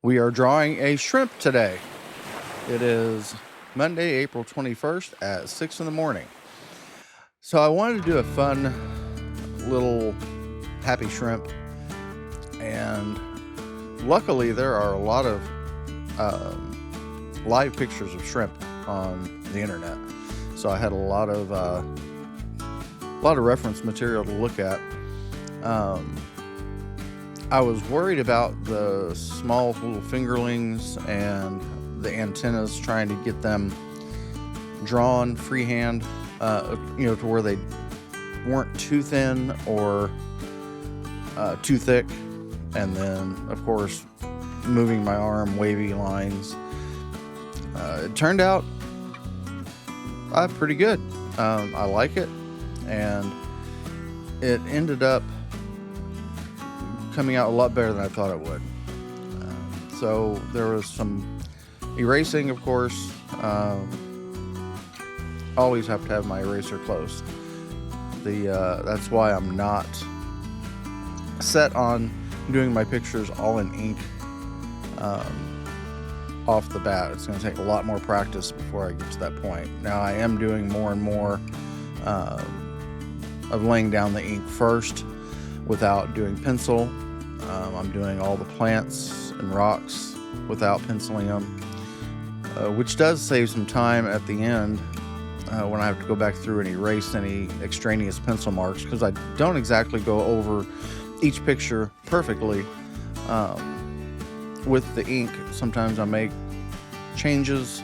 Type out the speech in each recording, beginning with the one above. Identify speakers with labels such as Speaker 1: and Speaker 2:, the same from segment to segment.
Speaker 1: We are drawing a shrimp today. It is Monday, April 21st at 6 in the morning. So I wanted to do a fun little happy shrimp, and luckily there are a lot of live pictures of shrimp on the internet. So I had a lot of reference material to look at. I was worried about the small little fingerlings and the antennas, trying to get them drawn freehand, to where they weren't too thin or too thick. And then, of course, moving my arm, wavy lines. It turned out pretty good. I like it, and it ended up coming out a lot better than I thought it would. So there was some erasing, of course. Always have to have my eraser close. That's why I'm not set on doing my pictures all in ink off the bat. It's going to take a lot more practice before I get to that point. Now I am doing more and more of laying down the ink first without doing pencil. I'm doing all the plants and rocks without penciling them, which does save some time at the end when I have to go back through and erase any extraneous pencil marks, because I don't exactly go over each picture perfectly with the ink. Sometimes I make changes,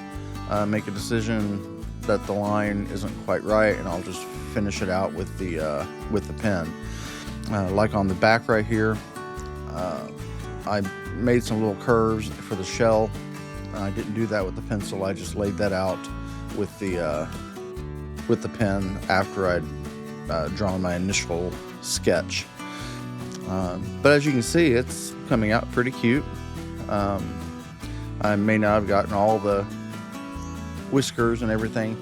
Speaker 1: make a decision that the line isn't quite right, and I'll just finish it out with the pen. Like on the back right here, I made some little curves for the shell. I didn't do that with the pencil. I just laid that out with the pen after I'd drawn my initial sketch. But as you can see, it's coming out pretty cute. I may not have gotten all the whiskers and everything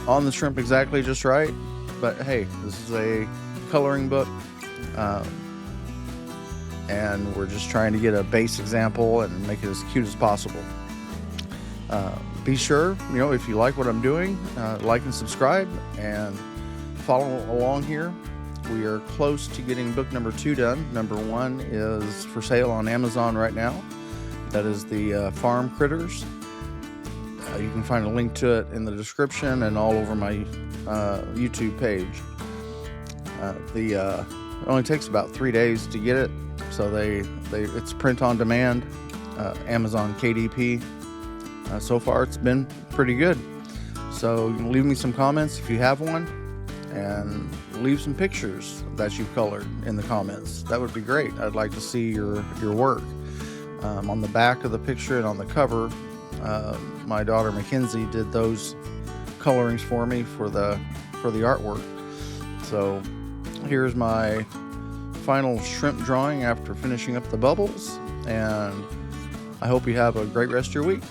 Speaker 1: on the shrimp exactly just right, but hey, this is a coloring book, and we're just trying to get a base example and make it as cute as possible. Be sure, if you like what I'm doing, like and subscribe and follow along here. We are close to getting book number 2 done. Number 1 is for sale on Amazon right now. That is the Farm Critters. You can find a link to it in the description and all over my YouTube page. It only takes about 3 days to get it, so it's print on demand, Amazon KDP. So far it's been pretty good. So you can leave me some comments if you have one, and leave some pictures that you've colored in the comments. That would be great. I'd like to see your work. On the back of the picture and on the cover, my daughter Mackenzie did those colorings for me for the artwork. So here's my final shrimp drawing after finishing up the bubbles, and I hope you have a great rest of your week.